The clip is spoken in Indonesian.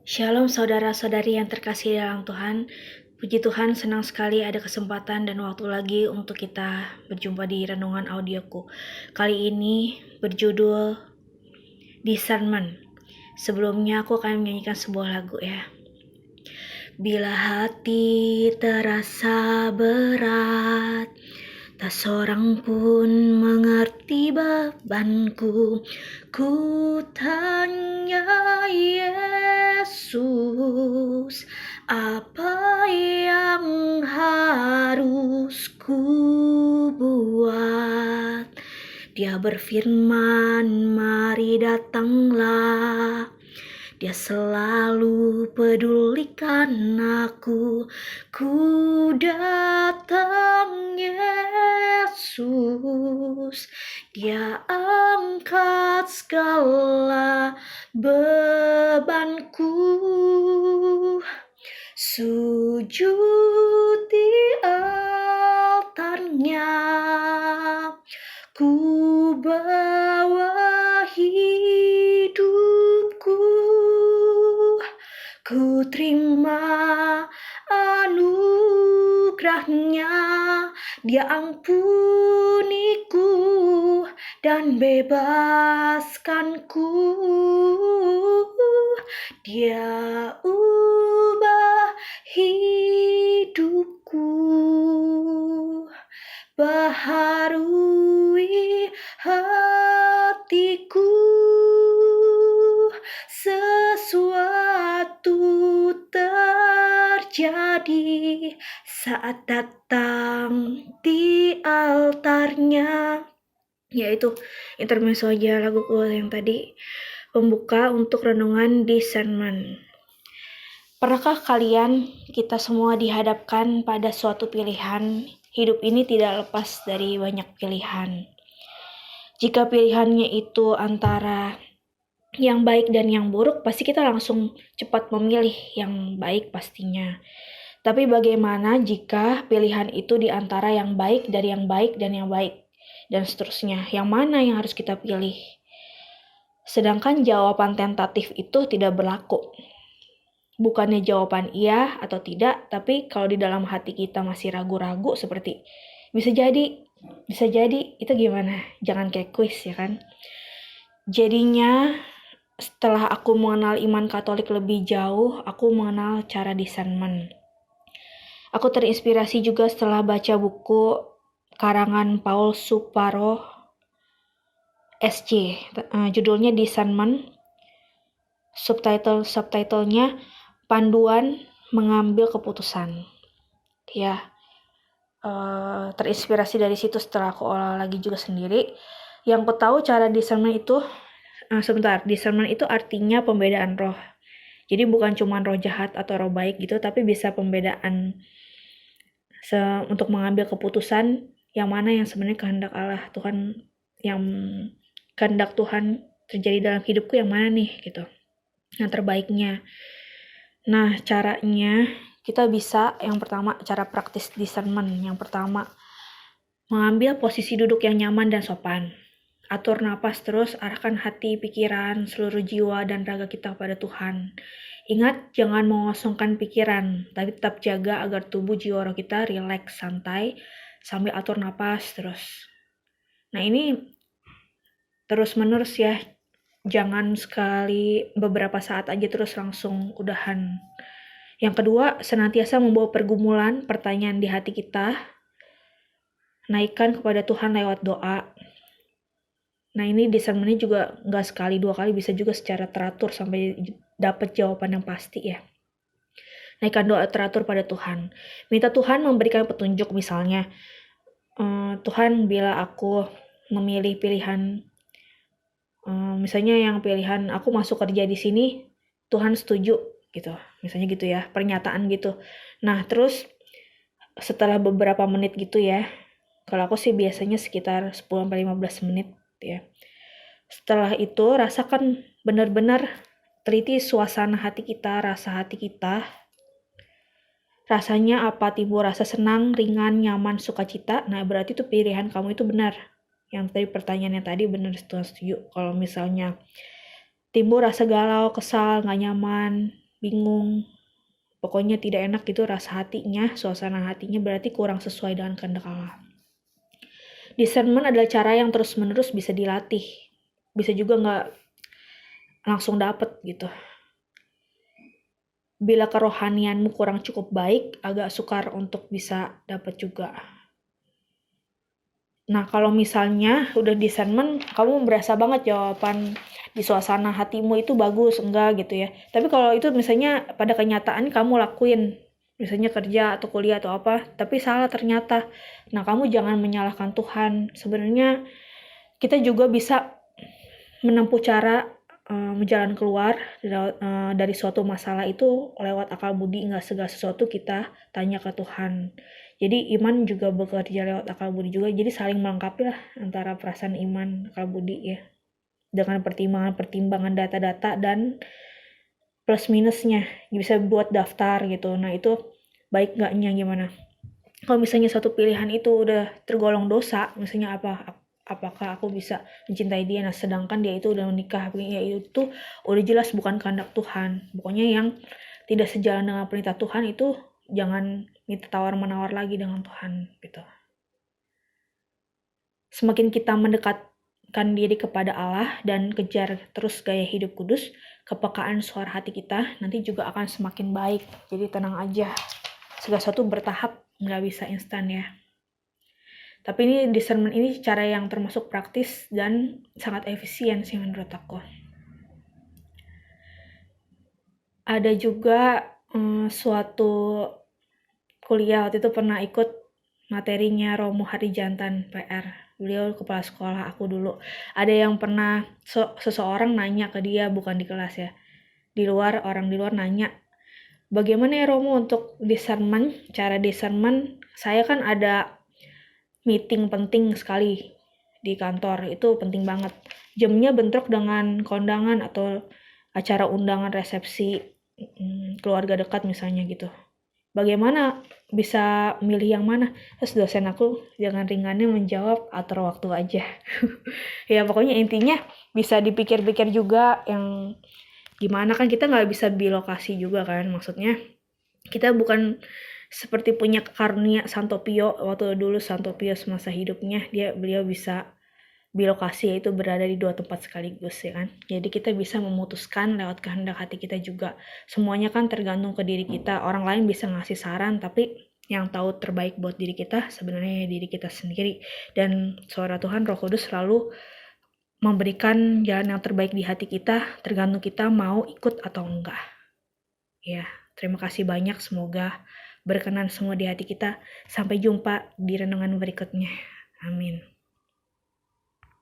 Shalom saudara-saudari yang terkasih dalam Tuhan. Puji Tuhan, senang sekali ada kesempatan dan waktu lagi untuk kita berjumpa di renungan audioku. Kali ini berjudul Discernment. Sebelumnya aku akan menyanyikan sebuah lagu ya. Bila hati terasa berat, tak seorang pun mengerti bebanku. Ku tanya Yesus, apa yang harus ku buat? Dia berfirman, mari datanglah. Dia selalu pedulikan aku. Ku datang Yesus. Dia angkat segala bebanku. Sujud di altarnya. Ku bawa hidupku. Ku terima anugerahnya, Dia ampuniku dan bebaskanku. Dia ubah hidupku, baharui hatiku. Sesuatu terjadi saat datang di altarnya. Yaitu intermezzo aja laguku yang tadi, pembuka untuk renungan Discernment. Pernahkah kalian, kita semua dihadapkan pada suatu pilihan? Hidup ini tidak lepas dari banyak pilihan. Jika pilihannya itu antara yang baik dan yang buruk, pasti kita langsung cepat memilih yang baik pastinya. Tapi bagaimana jika pilihan itu di antara yang baik dari yang baik dan yang baik, dan seterusnya? Yang mana yang harus kita pilih? Sedangkan jawaban tentatif itu tidak berlaku. Bukannya jawaban iya atau tidak, tapi kalau di dalam hati kita masih ragu-ragu seperti bisa jadi, itu gimana? Jangan kayak kuis ya kan? Jadinya setelah aku mengenal iman Katolik lebih jauh, aku mengenal cara discernment. Aku terinspirasi juga setelah baca buku karangan Paul Suparo SC, judulnya Discernment, subtitlenya Panduan Mengambil Keputusan. Ya, terinspirasi dari situ setelah aku olah lagi juga sendiri. Yang aku tahu cara discernment itu, discernment itu artinya pembedaan roh. Jadi bukan cuma roh jahat atau roh baik gitu, tapi bisa pembedaan untuk mengambil keputusan yang mana yang sebenarnya kehendak Allah Tuhan, yang kehendak Tuhan terjadi dalam hidupku yang mana nih gitu, yang terbaiknya. Nah, caranya kita bisa, yang pertama, cara praktis discernment. Yang pertama, mengambil posisi duduk yang nyaman dan sopan. Atur napas terus, arahkan hati, pikiran, seluruh jiwa dan raga kita kepada Tuhan. Ingat, jangan mengosongkan pikiran, tapi tetap jaga agar tubuh jiwa roh kita rileks, santai, sambil atur napas terus. Nah, ini terus-menerus ya. Jangan sekali beberapa saat aja terus langsung udahan. Yang kedua, senantiasa membawa pergumulan, pertanyaan di hati kita. Naikkan kepada Tuhan lewat doa. Nah, ini discernment juga nggak sekali, 2 kali, bisa juga secara teratur sampai dapat jawaban yang pasti ya. Naikkan doa teratur pada Tuhan. Minta Tuhan memberikan petunjuk, misalnya, Tuhan bila aku memilih pilihan, misalnya yang pilihan aku masuk kerja di sini, Tuhan setuju gitu, misalnya gitu ya, pernyataan gitu. Nah, terus setelah beberapa menit gitu ya, kalau aku sih biasanya sekitar 10-15 menit ya. Setelah itu rasakan benar-benar teliti suasana hati kita, rasa hati kita. Rasanya apa? Timbul rasa senang, ringan, nyaman, sukacita. Nah, berarti itu pilihan kamu itu benar. Yang tadi pertanyaannya tadi benar, Tuhan setuju. Kalau misalnya timbul rasa galau, kesal, gak nyaman, bingung, pokoknya tidak enak gitu rasa hatinya, suasana hatinya, berarti kurang sesuai dengan kehendak Allah. Discernment adalah cara yang terus-menerus bisa dilatih, bisa juga nggak langsung dapet gitu. Bila kerohanianmu kurang cukup baik, agak sukar untuk bisa dapat juga. Nah, kalau misalnya udah discernment, kamu berasa banget jawaban di suasana hatimu itu bagus, enggak gitu ya. Tapi kalau itu misalnya pada kenyataan kamu lakuin, misalnya kerja atau kuliah atau apa, tapi salah ternyata. Nah, kamu jangan menyalahkan Tuhan. Sebenarnya kita juga bisa menempuh cara menjalan keluar dari suatu masalah itu lewat akal budi, nggak segala sesuatu kita tanya ke Tuhan. Jadi iman juga bekerja lewat akal budi juga, jadi saling melengkapi lah antara perasaan iman, akal budi ya, dengan pertimbangan data-data dan plus minusnya, bisa buat daftar gitu. Nah itu baik nggaknya gimana. Kalau misalnya satu pilihan itu udah tergolong dosa, misalnya apakah aku bisa mencintai dia, nah sedangkan dia itu udah menikah, ya itu udah jelas bukan kehendak Tuhan. Pokoknya yang tidak sejalan dengan perintah Tuhan itu jangan minta tawar-menawar lagi dengan Tuhan gitu. Semakin kita mendekatkan diri kepada Allah dan kejar terus gaya hidup kudus, kepekaan suara hati kita nanti juga akan semakin baik. Jadi tenang aja, segala sesuatu bertahap, nggak bisa instan ya. Tapi ini discernment ini cara yang termasuk praktis dan sangat efisien sih menurut aku. Ada juga suatu kuliah waktu itu pernah ikut materinya Romo Harijantan PR. Beliau kepala sekolah aku dulu. Ada yang pernah seseorang nanya ke dia, bukan di kelas ya, di luar, orang di luar nanya, bagaimana ya Romo untuk discernment, cara discernment, saya kan ada meeting penting sekali di kantor, itu penting banget, jamnya bentrok dengan kondangan atau acara undangan resepsi keluarga dekat misalnya gitu, bagaimana bisa milih yang mana? Terus dosen aku jangan ringannya menjawab, atur waktu aja. Ya pokoknya intinya bisa dipikir-pikir juga yang gimana, kan kita nggak bisa bilokasi juga kan, maksudnya kita bukan seperti punya karunia Santo Pio. Waktu dulu Santo Pio semasa hidupnya beliau bisa bilokasi, yaitu berada di 2 tempat sekaligus ya kan. Jadi kita bisa memutuskan lewat kehendak hati kita juga. Semuanya kan tergantung ke diri kita. Orang lain bisa ngasih saran, tapi yang tahu terbaik buat diri kita sebenarnya diri kita sendiri. Dan suara Tuhan Roh Kudus selalu memberikan jalan yang terbaik di hati kita, tergantung kita mau ikut atau enggak. Ya, terima kasih banyak, semoga berkenan semua di hati kita. Sampai jumpa di renungan berikutnya. Amin.